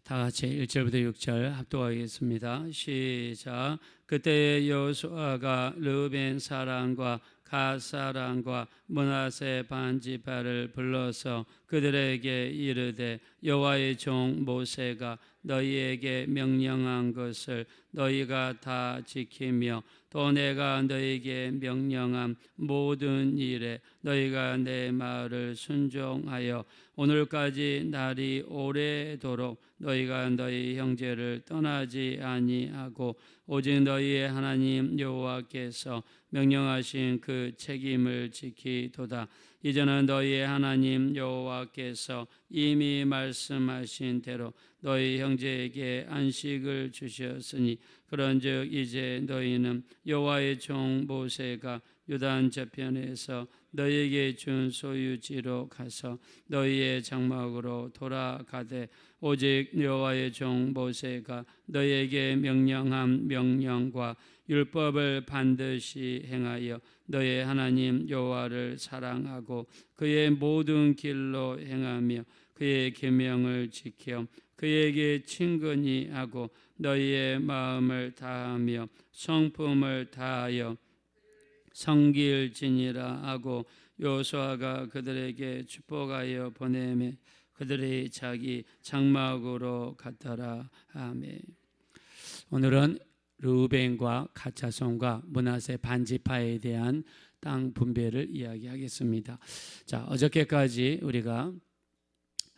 다 같이 1절부터 6절 합독하겠습니다. 시작. 그때 여호수아가 르우벤 사람과 갓 사람과 므낫세 반지파를 불러서 그들에게 이르되 여호와의 종 모세가 너희에게 명령한 것을 너희가 다 지키며 또 내가 너희에게 명령한 모든 일에 너희가 내 말을 순종하여 오늘까지 날이 오래도록 너희가 너희 형제를 떠나지 아니하고 오직 너희의 하나님 여호와께서 명령하신 그 책임을 지키도다. 이제는 너희의 하나님 여호와께서 이미 말씀하신 대로 너희 형제에게 안식을 주셨으니 그런즉 이제 너희는 여호와의 종 모세가 요단 저편에서 너희에게 준 소유지로 가서 너희의 장막으로 돌아가되 오직 여호와의 종 모세가 너희에게 명령한 명령과 율법을 반드시 행하여 너희 하나님 여호와를 사랑하고 그의 모든 길로 행하며 그의 계명을 지켜 그에게 친근히 하고 너희의 마음을 다하며 성품을 다하여 섬길지니라 하고 여호수아가 그들에게 축복하여 보내매 그들이 자기 장막으로 갔더라. 아멘. 오늘은 르우벤과 갓 자손과 므낫세 반지파에 대한 땅 분배를 이야기하겠습니다. 자, 어저께까지 우리가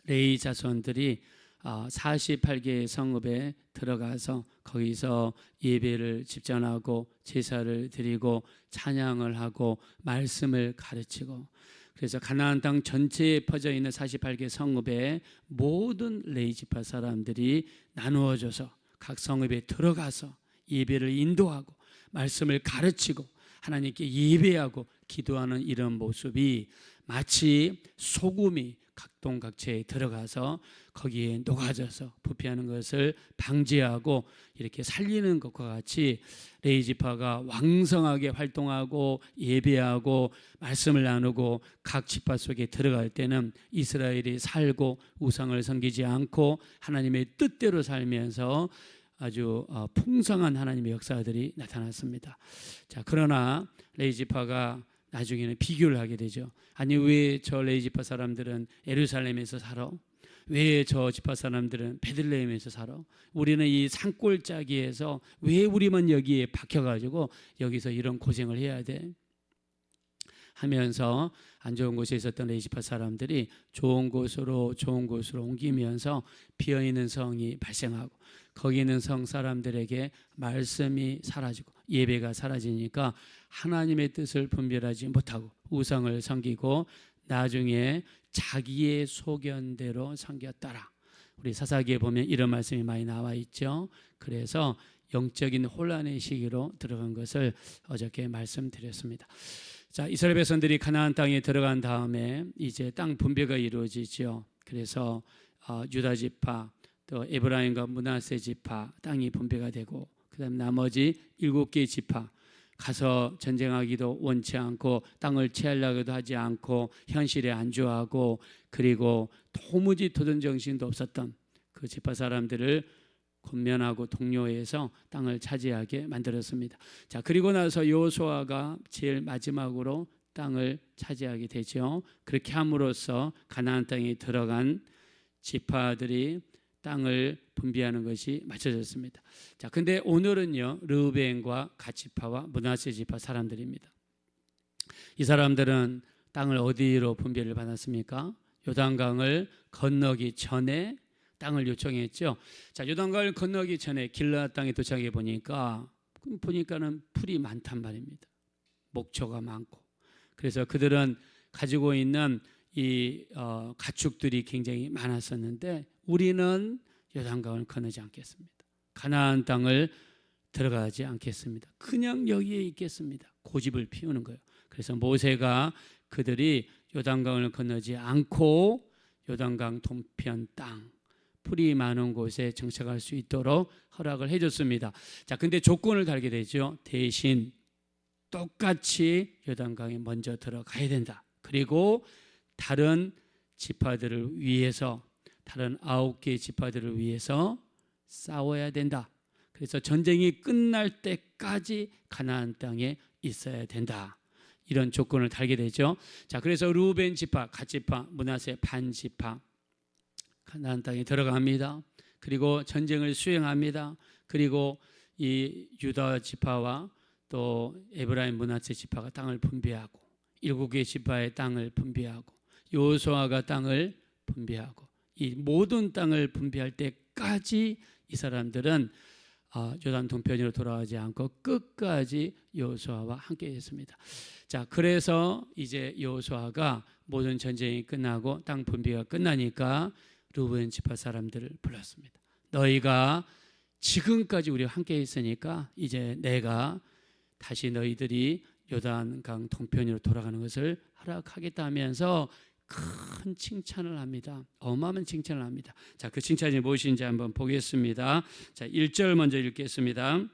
레위 자손들이 48개의 성읍에 들어가서 거기서 예배를 집전하고 제사를 드리고 찬양을 하고 말씀을 가르치고 그래서 가나안 땅 전체에 퍼져 있는 48개 성읍에 모든 레위 지파 사람들이 나누어져서 각 성읍에 들어가서 예배를 인도하고 말씀을 가르치고 하나님께 예배하고 기도하는 이런 모습이 마치 소금이 각동각체에 들어가서 거기에 녹아져서 부패하는 것을 방지하고 이렇게 살리는 것과 같이 레위 지파가 왕성하게 활동하고 예배하고 말씀을 나누고 각 지파 속에 들어갈 때는 이스라엘이 살고 우상을 섬기지 않고 하나님의 뜻대로 살면서 아주 풍성한 하나님의 역사들이 나타났습니다. 자, 그러나 레위 지파가 나중에는 비교를 하게 되죠. 아니 왜 저 레위 지파 사람들은 예루살렘에서 살아? 왜 저 지파 사람들은 베들레헴에서 살아? 우리는 이 산골짜기에서 왜 우리만 여기에 박혀가지고 여기서 이런 고생을 해야 돼? 하면서 안 좋은 곳에 있었던 레위 지파 사람들이 좋은 곳으로 옮기면서 비어있는 성이 발생하고 거기 있는 성 사람들에게 말씀이 사라지고 예배가 사라지니까 하나님의 뜻을 분별하지 못하고 우상을 섬기고 나중에 자기의 소견대로 섬겼더라. 우리 사사기에 보면 이런 말씀이 많이 나와 있죠. 그래서 영적인 혼란의 시기로 들어간 것을 어저께 말씀드렸습니다. 자, 이스라엘 백성들이 가나안 땅에 들어간 다음에 이제 땅 분배가 이루어지죠. 그래서 유다 지파 또 에브라임과 므낫세 지파 땅이 분배가 되고 그다음 나머지 7개 지파 가서 전쟁하기도 원치 않고 땅을 채하려고도 하지 않고 현실에 안주하고 그리고 도무지 도전 정신도 없었던 그 지파 사람들을 권면하고 독려해서 땅을 차지하게 만들었습니다. 자, 그리고 나서 여호수아가 제일 마지막으로 땅을 차지하게 되죠. 그렇게 함으로써 가나안 땅에 들어간 지파들이 땅을 분배하는 것이 맞춰졌습니다. 자, 근데 오늘은요 르우벤과 갓 지파와 므낫세 지파 사람들입니다. 이 사람들은 땅을 어디로 분배를 받았습니까? 요단강을 건너기 전에 땅을 요청했죠. 자, 요단강을 건너기 전에 길르앗 땅에 도착해 보니까는 풀이 많단 말입니다. 목초가 많고 그래서 그들은 가지고 있는 이 가축들이 굉장히 많았었는데 우리는 요단강을 건너지 않겠습니다. 가나안 땅을 들어가지 않겠습니다. 그냥 여기에 있겠습니다. 고집을 피우는 거예요. 그래서 모세가 그들이 요단강을 건너지 않고 요단강 동편 땅 풀이 많은 곳에 정착할 수 있도록 허락을 해줬습니다. 자, 근데 조건을 달게 되죠. 대신 똑같이 요단강에 먼저 들어가야 된다. 그리고 다른 지파들을 위해서 다른 9개의 지파들을 위해서 싸워야 된다. 그래서 전쟁이 끝날 때까지 가나안 땅에 있어야 된다. 이런 조건을 달게 되죠. 자, 그래서 루벤 지파, 갓 지파, 므낫세 반 지파 가나안 땅에 들어갑니다. 그리고 전쟁을 수행합니다. 그리고 이 유다 지파와 또 에브라임 므낫세 지파가 땅을 분배하고 7개 지파의 땅을 분배하고 여호수아가 땅을 분배하고 이 모든 땅을 분배할 때까지 이 사람들은 요단 동편으로 돌아가지 않고 끝까지 여호수아와 함께했습니다. 자, 그래서 이제 여호수아가 모든 전쟁이 끝나고 땅 분배가 끝나니까 루벤 지파 사람들을 불렀습니다. 너희가 지금까지 우리와 함께했으니까 이제 내가 다시 너희들이 요단강 동편으로 돌아가는 것을 허락하겠다 하면서 큰 칭찬을 합니다. 어마어마한 칭찬을 합니다. 자, 그 칭찬이 무엇인지 한번 보겠습니다. 자, 1절 먼저 읽겠습니다.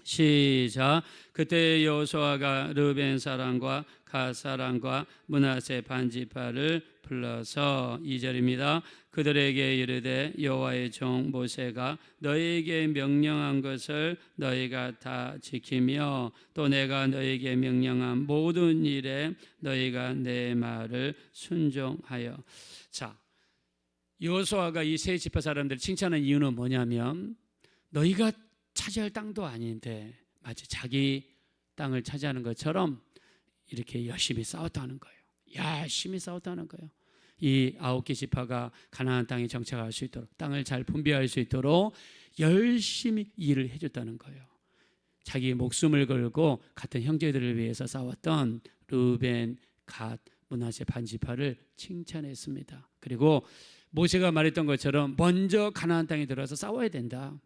시작. 그때 여호수아가 르벤 사람과 갓 사람과 므낫세 반 지파를 불러서 2절입니다. 그들에게 이르되 여호와의 종 모세가 너희에게 명령한 것을 너희가 다 지키며 또 내가 너희에게 명령한 모든 일에 너희가 내 말을 순종하여. 자, 여호수아가 이 세 지파 사람들을 칭찬한 이유는 뭐냐면 너희가 차지할 땅도 아닌데 마치 자기 땅을 차지하는 것처럼 이렇게 열심히 싸웠다는 거예요. 열심히 싸웠다는 거예요. 이 9개 지파가 가나안 땅에 정착할 수 있도록 땅을 잘 분배할 수 있도록 열심히 일을 해줬다는 거예요. 자기 목숨을 걸고 같은 형제들을 위해서 싸웠던 르벤, 갓, 므낫세 반 지파를 칭찬했습니다. 그리고 모세가 말했던 것처럼 먼저 가나안 땅에 들어서 싸워야 된다.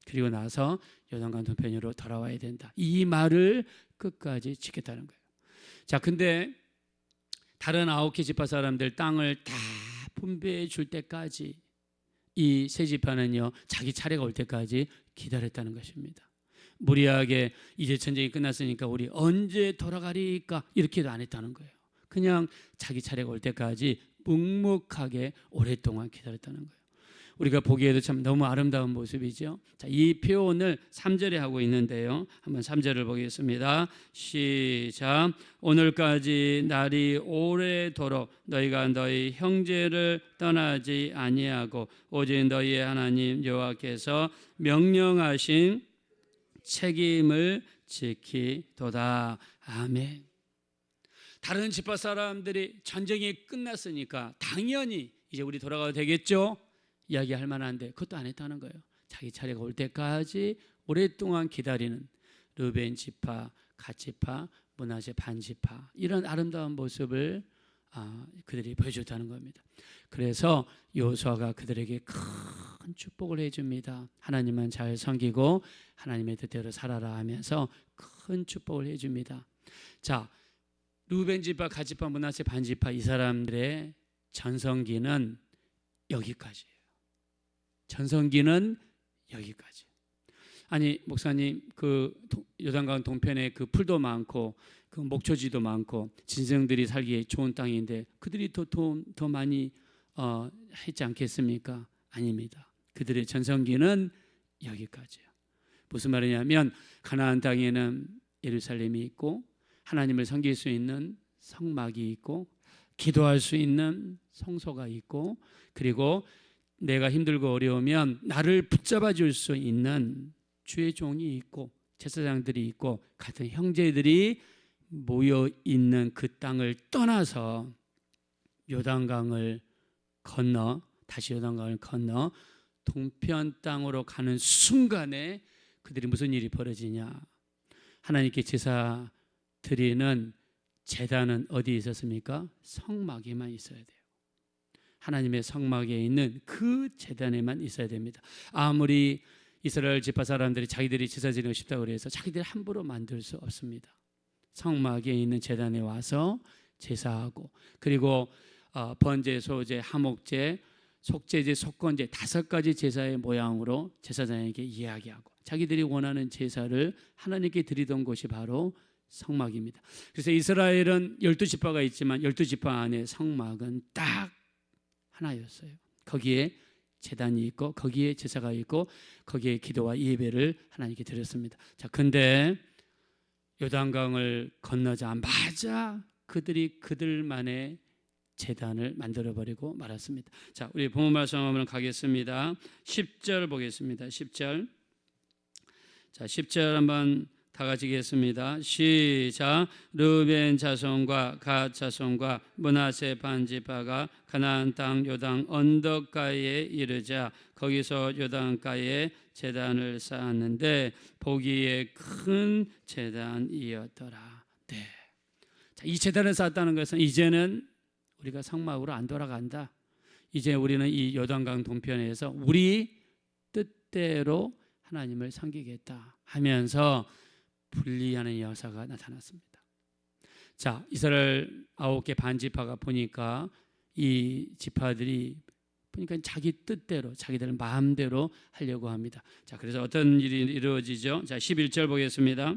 그리고 나서 요단강 동편으로 돌아와야 된다. 이 말을 끝까지 지켰다는 거예요. 자, 근데 다른 9개 지파 사람들 땅을 다 분배해 줄 때까지 이 세 지파는요 자기 차례가 올 때까지 기다렸다는 것입니다. 무리하게 이제 전쟁이 끝났으니까 우리 언제 돌아가리까 이렇게도 안 했다는 거예요. 그냥 자기 차례가 올 때까지 묵묵하게 오랫동안 기다렸다는 거예요. 우리가 보기에도 참 너무 아름다운 모습이죠. 자, 이 표현을 3절에 하고 있는데요. 한번 3절을 보겠습니다. 시작. 오늘까지 날이 오래도록 너희가 너희 형제를 떠나지 아니하고 오직 너희의 하나님 여호와께서 명령하신 책임을 지키도다. 아멘. 다른 지파 사람들이 전쟁이 끝났으니까 당연히 이제 우리 돌아가도 되겠죠? 이야기할 만한데 그것도 안 했다는 거예요. 자기 차례가 올 때까지 오랫동안 기다리는 르벤 지파, 갓 지파, 므낫세 반 지파 이런 아름다운 모습을 그들이 보여줬다는 겁니다. 그래서 여호수아가 그들에게 큰 축복을 해줍니다. 하나님은 잘 섬기고 하나님의 뜻대로 살아라 하면서 큰 축복을 해줍니다. 자, 르벤 지파, 갓 지파, 므낫세 반 지파 이 사람들의 전성기는 여기까지예요. 전성기는 여기까지. 아니 목사님 그 요단강 동편에 그 풀도 많고 그 목초지도 많고 진성들이 살기에 좋은 땅인데 그들이 더 많이 했지 않겠습니까? 아닙니다. 그들의 전성기는 여기까지예요. 무슨 말이냐면 가나안 땅에는 예루살렘이 있고 하나님을 섬길 수 있는 성막이 있고 기도할 수 있는 성소가 있고 그리고 내가 힘들고 어려우면 나를 붙잡아 줄 수 있는 주의 종이 있고 제사장들이 있고 같은 형제들이 모여 있는 그 땅을 떠나서 요단강을 건너 다시 요단강을 건너 동편 땅으로 가는 순간에 그들이 무슨 일이 벌어지냐? 하나님께 제사 드리는 제단은 어디에 있었습니까? 성막에만 있어야 돼요. 하나님의 성막에 있는 그 제단에만 있어야 됩니다. 아무리 이스라엘 지파 사람들이 자기들이 제사 드리고 싶다고 해서 자기들이 함부로 만들 수 없습니다. 성막에 있는 제단에 와서 제사하고 그리고 번제, 소제, 하목제, 속제제, 속건제 5가지 제사의 모양으로 제사장에게 이야기하고 자기들이 원하는 제사를 하나님께 드리던 곳이 바로 성막입니다. 그래서 이스라엘은 12지파가 있지만 12지파 안에 성막은 딱 하나였어요. 거기에 제단이 있고 거기에 제사가 있고 거기에 기도와 예배를 하나님께 드렸습니다. 자, 근데 요단강을 건너자마자 그들이 그들만의 제단을 만들어버리고 말았습니다. 자, 우리 본문 말씀 한번 가겠습니다. 10절 보겠습니다. 10절. 자, 10절 한번 다 같이 읽겠습니다. 시작. 르벤 자손과 갓 자손과 므낫세 반지파가 가나안 땅 요단 언덕가에 이르자 거기서 요단가에 제단을 쌓았는데 보기에 큰 제단이었더라. 네. 자, 이 제단을 쌓았다는 것은 이제는 우리가 성막으로 안 돌아간다. 이제 우리는 이 요단강 동편에서 우리 뜻대로 하나님을 섬기겠다 하면서 분리하는 역사가 나타났습니다. 자, 이스라엘 9개 반지파가 보니까 이 지파들이 보니까 자기 뜻대로 자기들 마음대로 하려고 합니다. 자, 그래서 어떤 일이 이루어지죠? 자, 11절 보겠습니다.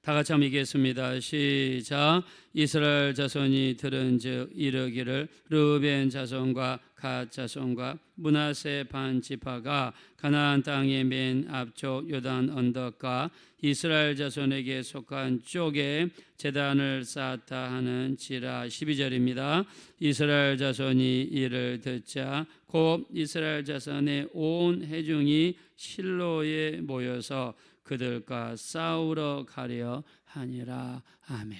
다 같이 한번 읽겠습니다. 시작. 이스라엘 자손이 들은즉 이르기를 르벤 자손과 갓 자손과 므낫세 반지파가 가나안 땅의 맨 앞쪽 요단 언덕과 이스라엘 자손에게 속한 쪽에 제단을 쌓았다 하는지라. 12절입니다. 이스라엘 자손이 이를 듣자 곧 이스라엘 자손의 온 회중이 실로에 모여서 그들과 싸우러 가려 하니라. 아멘.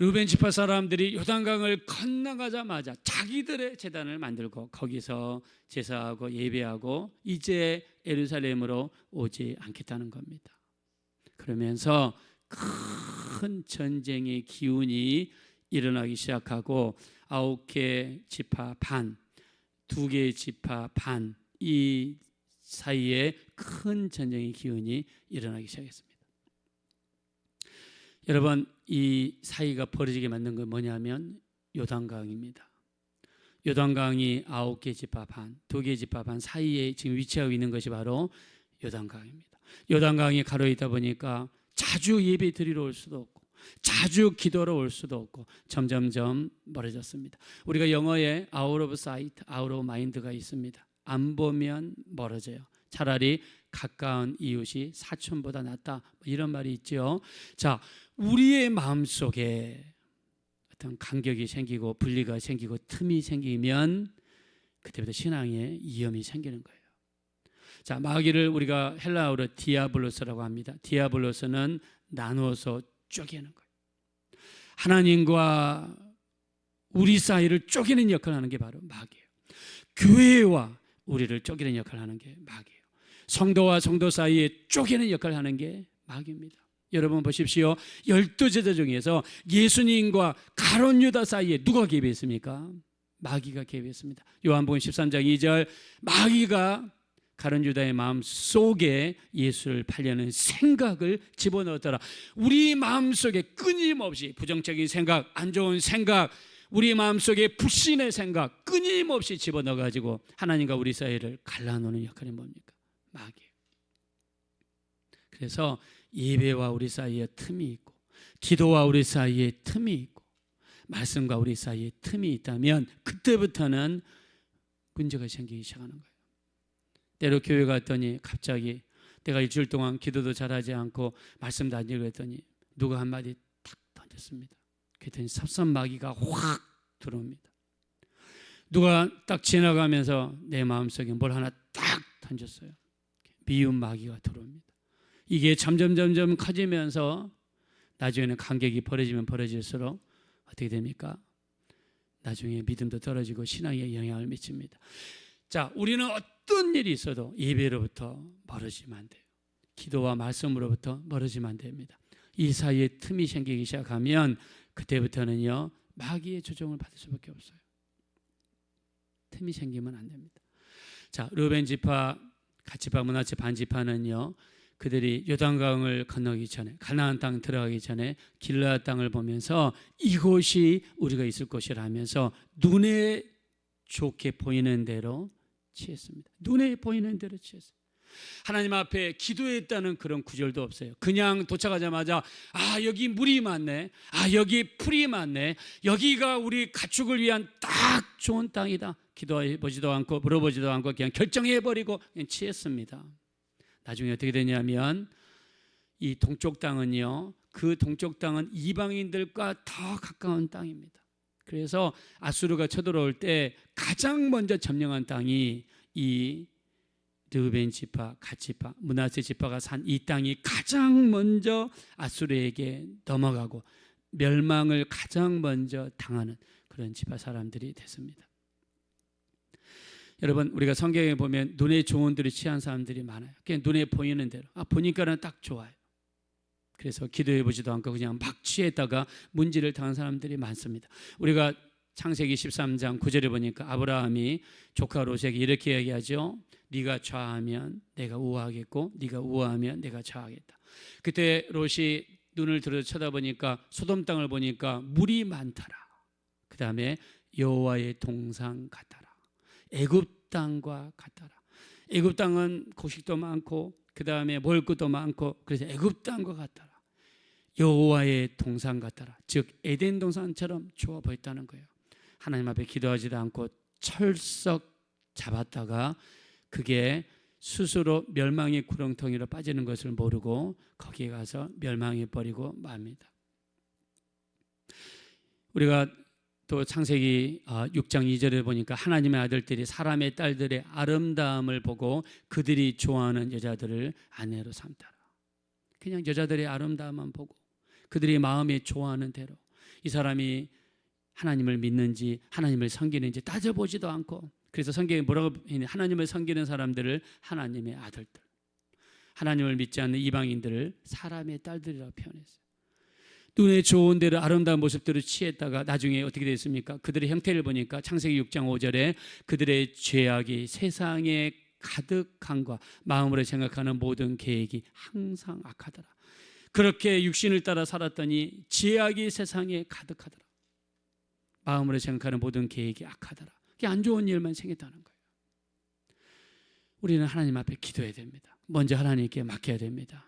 르벤 지파 사람들이 요단강을 건너가자마자 자기들의 제단을 만들고 거기서 제사하고 예배하고 이제 예루살렘으로 오지 않겠다는 겁니다. 그러면서 큰 전쟁의 기운이 일어나기 시작하고 9개 지파 반, 2개 지파 반, 이 사이에 큰 전쟁의 기운이 일어나기 시작했습니다. 여러분, 이 사이가 벌어지게 만든 건 뭐냐면 요단강입니다. 요단강이 9개 지파 반, 2개 지파 반 사이에 지금 위치하고 있는 것이 바로 요단강입니다. 요단강이 가로에 있다 보니까 자주 예배 드리러 올 수도 없고 자주 기도로 올 수도 없고 점점점 멀어졌습니다. 우리가 영어에 out of sight, out of mind가 있습니다. 안 보면 멀어져요. 차라리 가까운 이웃이 사촌보다 낫다, 이런 말이 있죠. 자, 우리의 마음속에 어떤 간격이 생기고 분리가 생기고 틈이 생기면 그때부터 신앙에 위험이 생기는 거예요. 자, 마귀를 우리가 헬라어로 디아블로스라고 합니다. 디아블로스는 나누어서 쪼개는 거예요. 하나님과 우리 사이를 쪼개는 역할을 하는 게 바로 마귀예요. 교회와 우리를 쪼개는 역할을 하는 게 마귀예요. 성도와 성도 사이에 쪼개는 역할을 하는 게 마귀입니다. 여러분 보십시오. 12제자 중에서 예수님과 가룟 유다 사이에 누가 개입했습니까? 마귀가 개입했습니다. 요한복음 13장 2절 마귀가 가룟 유다의 마음 속에 예수를 팔려는 생각을 집어넣었더라. 우리 마음속에 끊임없이 부정적인 생각, 안 좋은 생각, 우리 마음속에 불신의 생각 끊임없이 집어넣어가지고 하나님과 우리 사이를 갈라놓는 역할이 뭡니까? 마귀예요. 그래서 예배와 우리 사이에 틈이 있고 기도와 우리 사이에 틈이 있고 말씀과 우리 사이에 틈이 있다면 그때부터는 문제가 생기기 시작하는 거예요. 때로 교회 갔더니 갑자기 내가 일주일 동안 기도도 잘하지 않고 말씀도 안 읽었더니 누가 한마디 탁 던졌습니다. 그랬더니 섭섭마귀가 확 들어옵니다. 누가 딱 지나가면서 내 마음속에 뭘 하나 딱 던졌어요. 미운 마귀가 들어옵니다. 이게 점점 커지면서 나중에는 간격이 벌어지면 벌어질수록 어떻게 됩니까? 나중에 믿음도 떨어지고 신앙에 영향을 미칩니다. 자, 우리는 어떤 일이 있어도 예배로부터 멀어지면 안 돼요. 기도와 말씀으로부터 멀어지면 안 됩니다. 이 사이에 틈이 생기기 시작하면 그때부터는요 마귀의 조종을 받을 수밖에 없어요. 틈이 생기면 안 됩니다. 자, 르벤 지파, 갓 지파, 므낫세 반 지파는요 그들이 요단강을 건너기 전에 가나안 땅 들어가기 전에 길르앗 땅을 보면서 이곳이 우리가 있을 곳이라 하면서 눈에 좋게 보이는 대로 취했습니다. 눈에 보이는 대로 취했어요. 하나님 앞에 기도했다는 그런 구절도 없어요. 그냥 도착하자마자 여기 물이 많네, 여기 풀이 많네, 여기가 우리 가축을 위한 딱 좋은 땅이다. 기도해보지도 않고 물어보지도 않고 그냥 결정해버리고 그냥 취했습니다. 나중에 어떻게 되냐면 이 동쪽 땅은요, 그 동쪽 땅은 이방인들과 더 가까운 땅입니다. 그래서 아수르가 쳐들어올 때 가장 먼저 점령한 땅이 이 르우벤 지파, 갓 지파, 므낫세 지파가 산 이 땅이 가장 먼저 아수르에게 넘어가고 멸망을 가장 먼저 당하는 그런 지파 사람들이 됐습니다. 여러분, 우리가 성경에 보면 눈에 좋은 대로 취한 사람들이 많아요. 그냥 눈에 보이는 대로 보니까는 딱 좋아요. 그래서 기도해 보지도 않고 그냥 막 취했다가 문제를 당한 사람들이 많습니다. 우리가 창세기 13장 9절에 보니까 아브라함이 조카 롯에게 이렇게 얘기하죠. 네가 좌하면 내가 우하겠고 네가 우하면 내가 좌하겠다. 그때 롯이 눈을 들어 쳐다보니까 소돔 땅을 보니까 물이 많더라. 그 다음에 여호와의 동상 같더라. 애굽 땅과 같더라. 애굽 땅은 곡식도 많고 그 다음에 먹을 것도 많고 그래서 애굽 땅과 같더라. 여호와의 동산 같더라. 즉 에덴 동산처럼 좋아 보였다는 거예요. 하나님 앞에 기도하지도 않고 철썩 잡았다가 그게 스스로 멸망의 구렁텅이로 빠지는 것을 모르고 거기에 가서 멸망해 버리고 맙니다. 우리가 또 창세기 6장 2절에 보니까 하나님의 아들들이 사람의 딸들의 아름다움을 보고 그들이 좋아하는 여자들을 아내로 삼더라. 그냥 여자들의 아름다움만 보고 그들이 마음에 좋아하는 대로 이 사람이 하나님을 믿는지 하나님을 섬기는지 따져보지도 않고, 그래서 성경에 뭐라고 했냐, 하나님을 섬기는 사람들을 하나님의 아들들, 하나님을 믿지 않는 이방인들을 사람의 딸들이라고 표현했어요. 눈에 좋은 대로 아름다운 모습들을 취했다가 나중에 어떻게 됐습니까? 그들의 형태를 보니까 창세기 6장 5절에 그들의 죄악이 세상에 가득한과 마음으로 생각하는 모든 계획이 항상 악하더라. 그렇게 육신을 따라 살았더니 죄악이 세상에 가득하더라. 마음으로 생각하는 모든 계획이 악하더라. 그게 안 좋은 일만 생겼다는 거예요. 우리는 하나님 앞에 기도해야 됩니다. 먼저 하나님께 맡겨야 됩니다.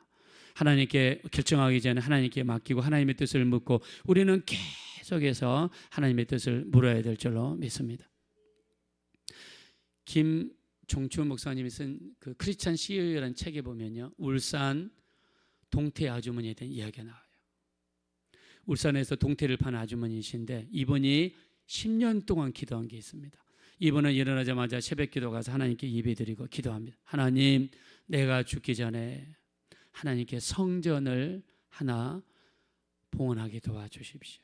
하나님께 결정하기 전에 하나님께 맡기고 하나님의 뜻을 묻고 우리는 계속해서 하나님의 뜻을 물어야 될 줄로 믿습니다. 김종춘 목사님이 쓴 그 크리스찬 CEO라는 책에 보면요, 울산 동태 아주머니에 대한 이야기가 나와요. 울산에서 동태를 파는 아주머니이신데 이분이 10년 동안 기도한 게 있습니다. 이분은 일어나자마자 새벽기도 가서 하나님께 예배드리고 기도합니다. 하나님, 내가 죽기 전에 하나님께 성전을 하나 봉헌하게 도와주십시오.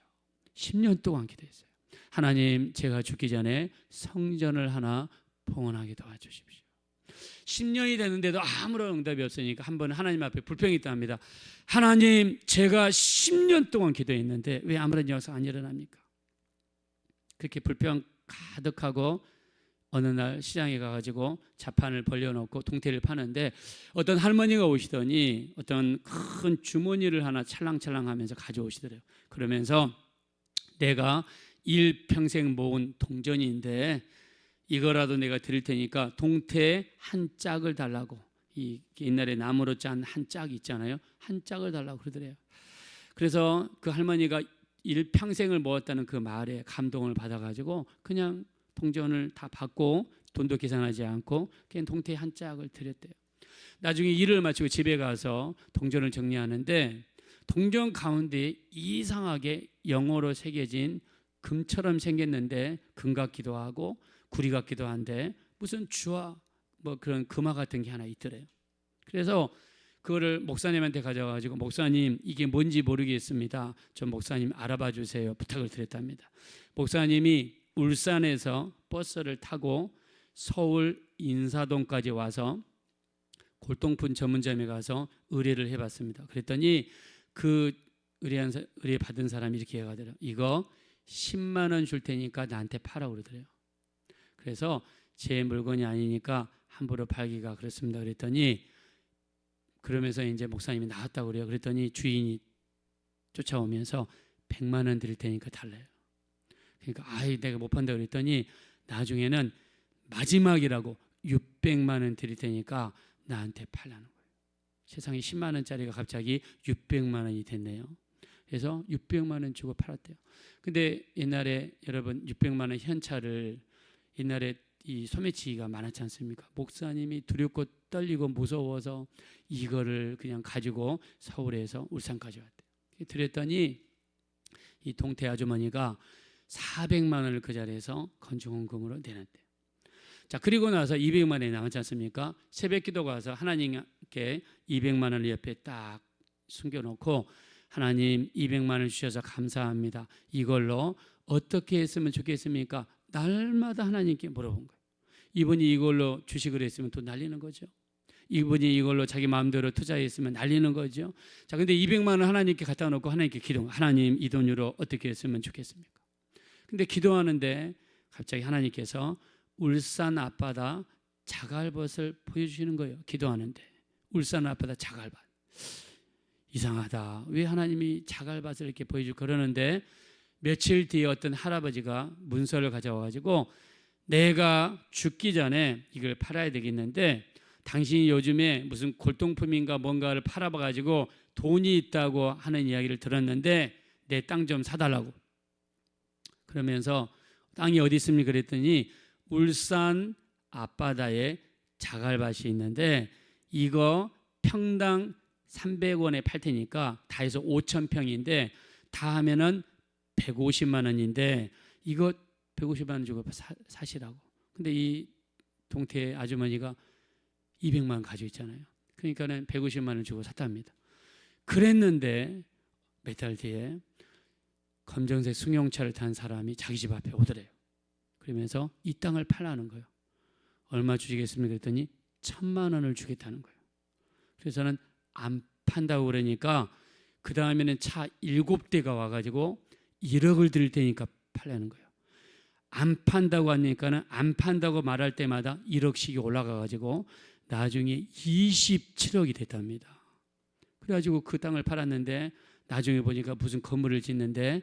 10년 동안 기도했어요. 하나님, 제가 죽기 전에 성전을 하나 봉헌하게 도와주십시오. 10년이 됐는데도 아무런 응답이 없으니까 한 번 하나님 앞에 불평이 있답니다. 하나님, 제가 10년 동안 기도했는데 왜 아무런 역사가 안 일어납니까? 그렇게 불평 가득하고 어느 날 시장에 가가지고 자판을 벌려놓고 동태를 파는데 어떤 할머니가 오시더니 어떤 큰 주머니를 하나 찰랑찰랑 하면서 가져오시더래요. 그러면서 내가 일평생 모은 동전인데 이거라도 내가 드릴 테니까 동태 한 짝을 달라고, 이 옛날에 나무로 짠 한 짝 있잖아요. 한 짝을 달라고 그러더래요. 그래서 그 할머니가 일평생을 모았다는 그 말에 감동을 받아가지고 그냥 동전을 다 받고 돈도 계산하지 않고 그냥 동태 한 짝을 드렸대요. 나중에 일을 마치고 집에 가서 동전을 정리하는데 동전 가운데 이상하게 영어로 새겨진 금처럼 생겼는데 금 같기도 하고 구리 같기도 한데 무슨 주화 뭐 그런 금화 같은 게 하나 있더래요. 그래서 그거를 목사님한테 가져가지고 목사님, 이게 뭔지 모르겠습니다. 저 목사님 알아봐 주세요. 부탁을 드렸답니다. 목사님이 울산에서 버스를 타고 서울 인사동까지 와서 골동품 전문점에 가서 의뢰를 해봤습니다. 그랬더니 그 의뢰 받은 사람이 이렇게 얘기하더래요. 이거 10만 원 줄 테니까 나한테 팔아 그러더래요. 그래서 제 물건이 아니니까 함부로 팔기가 그렇습니다. 그랬더니 그러면서 이제 목사님이 나왔다고 그래요. 그랬더니 주인이 쫓아오면서 100만 원 드릴 테니까 달래요. 그러니까 내가 못 판다 그랬더니 나중에는 마지막이라고 600만 원 드릴 테니까 나한테 팔라는 거예요. 세상에 10만 원짜리가 갑자기 600만 원이 됐네요. 그래서 600만 원 주고 팔았대요. 근데 옛날에 여러분 600만 원 현찰을 옛날에 이 소매치기가 많았지 않습니까? 목사님이 두렵고 떨리고 무서워서 이거를 그냥 가지고 서울에서 울산까지 왔대요. 드렸더니 이 동태 아주머니가 400만 원을 그 자리에서 건축원금으로 내놨대요. 자, 그리고 나서 200만 원이 남았지 않습니까? 새벽 기도가 와서 하나님께 200만 원을 옆에 딱 숨겨놓고 하나님 200만 원을 주셔서 감사합니다. 이걸로 어떻게 했으면 좋겠습니까? 날마다 하나님께 물어본 거예요. 이분이 이걸로 주식을 했으면 또 날리는 거죠. 이분이 이걸로 자기 마음대로 투자했으면 날리는 거죠. 자, 근데 200만 원 하나님께 갖다 놓고 하나님께 기도. 하나님 이 돈으로 어떻게 했으면 좋겠습니까? 근데 기도하는데 갑자기 하나님께서 울산 앞바다 자갈밭을 보여주시는 거예요. 기도하는데 울산 앞바다 자갈밭. 이상하다. 왜 하나님이 자갈밭을 이렇게 보여주고 그러는데 며칠 뒤에 어떤 할아버지가 문서를 가져와가지고 내가 죽기 전에 이걸 팔아야 되겠는데 당신이 요즘에 무슨 골동품인가 뭔가를 팔아봐가지고 돈이 있다고 하는 이야기를 들었는데 내 땅 좀 사달라고. 그러면서 땅이 어디 있습니까? 그랬더니 울산 앞바다에 자갈밭이 있는데 이거 평당 300원에 팔 테니까 다 해서 5,000평인데 다 하면은 150만 원인데 이거 150만 원 주고 사시라고. 근데 이 동태 아주머니가 200만 원 가지고 있잖아요. 그러니까는 150만 원 주고 샀답니다. 그랬는데 몇 달 뒤에 검정색 승용차를 탄 사람이 자기 집 앞에 오더래요. 그러면서 이 땅을 팔라는 거예요. 얼마 주시겠습니까? 그랬더니 1,000만 원을 주겠다는 거예요. 그래서는 안 판다고 그러니까 그 다음에는 차 7대가 와가지고 1억을 드릴 테니까 팔라는 거예요. 안 판다고 하니까는 안 판다고 말할 때마다 1억씩이 올라가가지고 나중에 27억이 됐답니다. 그래가지고 그 땅을 팔았는데 나중에 보니까 무슨 건물을 짓는데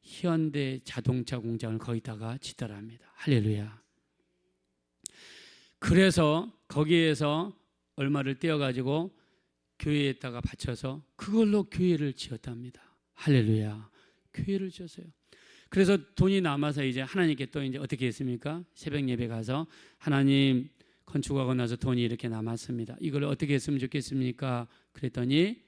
현대 자동차 공장을 거기다가 짓더랍니다. 할렐루야. 그래서 거기에서 얼마를 떼어가지고 교회에다가 바쳐서 그걸로 교회를 지었답니다. 할렐루야. 교회를 지었어요. 그래서 돈이 남아서 이제 하나님께 또 이제 어떻게 했습니까? 새벽 예배 가서 하나님 건축하고 나서 돈이 이렇게 남았습니다. 이걸 어떻게 했으면 좋겠습니까? 그랬더니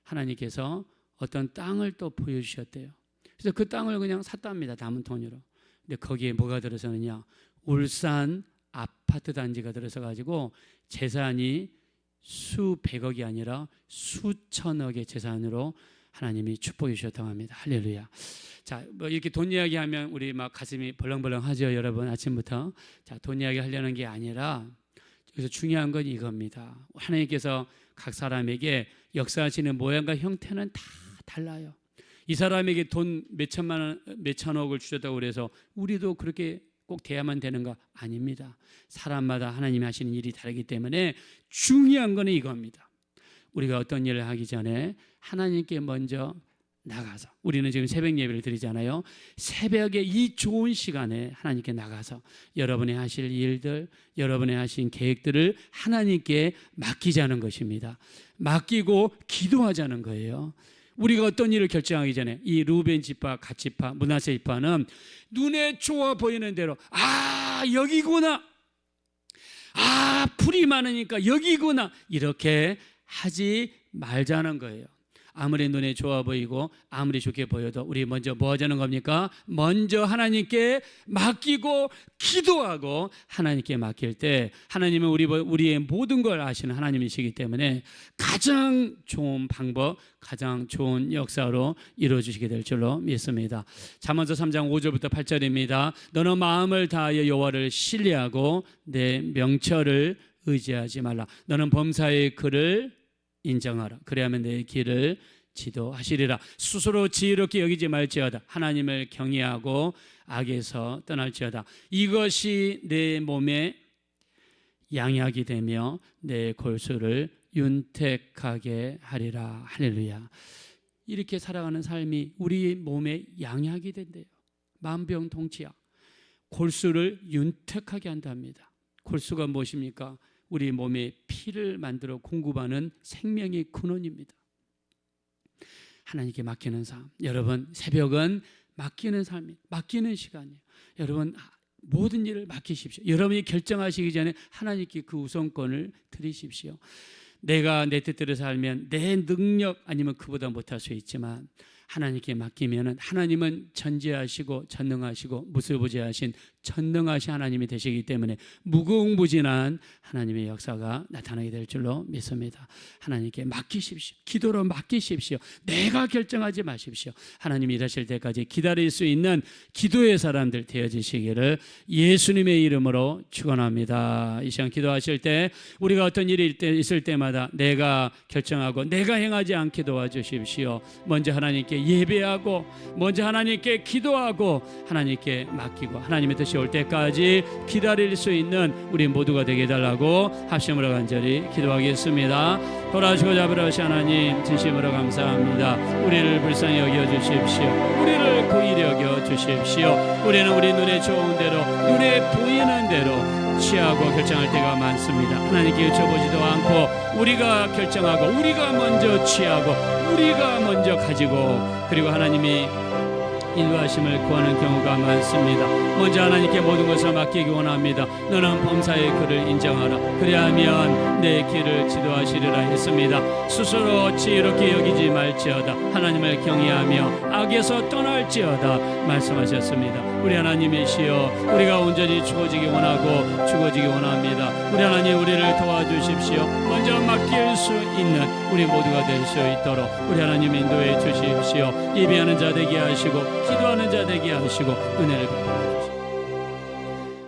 하나님께서 어떤 땅을 또 보여주셨대요. 그래서 그 땅을 그냥 샀답니다. 남은 돈으로. 근데 거기에 뭐가 들어서느냐? 울산 아파트 단지가 들어서 가지고 재산이 수백억이 아니라 수천억의 재산으로 하나님이 축복해 주셨다고 합니다. 할렐루야. 자, 뭐 이렇게 돈 이야기하면 우리 막 가슴이 벌렁벌렁하죠, 여러분. 아침부터. 자, 돈 이야기 하려는 게 아니라 여기서 중요한 건 이겁니다. 하나님께서 각 사람에게 역사하시는 모양과 형태는 다 달라요. 이 사람에게 돈 몇천만 원, 몇천억을 주셨다고 그래서 우리도 그렇게 꼭 돼야만 되는 거 아닙니다. 사람마다 하나님이 하시는 일이 다르기 때문에 중요한 거는 이겁니다. 우리가 어떤 일을 하기 전에 하나님께 먼저 나가서, 우리는 지금 새벽 예배를 드리잖아요. 새벽에 이 좋은 시간에 하나님께 나가서 여러분의 하실 일들, 여러분의 하신 계획들을 하나님께 맡기자는 것입니다. 맡기고 기도하자는 거예요. 우리가 어떤 일을 결정하기 전에 이 루벤 지파, 갓 지파, 므낫세 지파는 눈에 좋아 보이는 대로 여기구나, 풀이 많으니까 여기구나, 이렇게 하지 말자는 거예요. 아무리 눈에 좋아 보이고 아무리 좋게 보여도 우리 먼저 뭐 하자는 겁니까? 먼저 하나님께 맡기고 기도하고 하나님께 맡길 때 하나님은 우리의 모든 걸 아시는 하나님이시기 때문에 가장 좋은 방법, 가장 좋은 역사로 이루어지시게 될 줄로 믿습니다. 잠언서 3장 5절부터 8절입니다. 너는 마음을 다하여 여호와를 신뢰하고 내 명철을 의지하지 말라. 너는 범사의 글을 인정하라. 그래야만 내 길을 지도하시리라. 스스로 지혜롭게 여기지 말지어다. 하나님을 경외하고 악에서 떠날지어다. 이것이 내 몸에 양약이 되며 내 골수를 윤택하게 하리라. 할렐루야. 이렇게 살아가는 삶이 우리 몸에 양약이 된대요. 만병통치약. 골수를 윤택하게 한답니다. 골수가 무엇입니까? 우리 몸에 피 피를 만들어 공급하는 생명의 근원입니다. 하나님께 맡기는 삶. 여러분, 새벽은 맡기는 삶이, 맡기는 시간이에요. 여러분, 모든 일을 맡기십시오. 여러분이 결정하시기 전에 하나님께 그 우선권을 드리십시오. 내가 내 뜻대로 살면 내 능력 아니면 그보다 못할 수 있지만 하나님께 맡기면은 하나님은 전지하시고 전능하시고 무소부재하신 전능하신 하나님이 되시기 때문에 무궁무진한 하나님의 역사가 나타나게 될 줄로 믿습니다. 하나님께 맡기십시오. 기도로 맡기십시오. 내가 결정하지 마십시오. 하나님이 일하실 때까지 기다릴 수 있는 기도의 사람들 되어지시기를 예수님의 이름으로 축원합니다. 이 시간 기도하실 때 우리가 어떤 일이 있을 때마다 내가 결정하고 내가 행하지 않게 도와주십시오. 먼저 하나님께 예배하고 먼저 하나님께 기도하고 하나님께 맡기고 하나님의 뜻이 올 때까지 기다릴 수 있는 우리 모두가 되게 해달라고 합심으로 간절히 기도하겠습니다. 돌아주시고 잡으라신 하나님 진심으로 감사합니다. 우리를 불쌍히 여겨주십시오. 우리를 고일히 여겨주십시오. 우리는 우리 눈에 좋은 대로 눈에 보이는 대로 취하고 결정할 때가 많습니다. 하나님께 여쭤보지도 않고 우리가 결정하고 우리가 먼저 취하고 우리가 먼저 가지고 그리고 하나님이 인도하심을 구하는 경우가 많습니다. 먼저 하나님께 모든 것을 맡기기 원합니다. 너는 범사의 그를 인정하라. 그리하면 내 길을 지도하시리라 했습니다. 스스로 지혜롭게 여기지 말지어다. 하나님을 경외하며 악에서 떠날지어다 말씀하셨습니다. 우리 하나님이시여 우리가 온전히 죽어지기 원하고 죽어지기 원합니다. 우리 하나님 우리를 도와주십시오. 먼저 맡길 수 있는 우리 모두가 될 수 있도록 우리 하나님 인도해 주십시오. 예배하는 자 되게 하시고 기도하는 자 되게 하시고 은혜를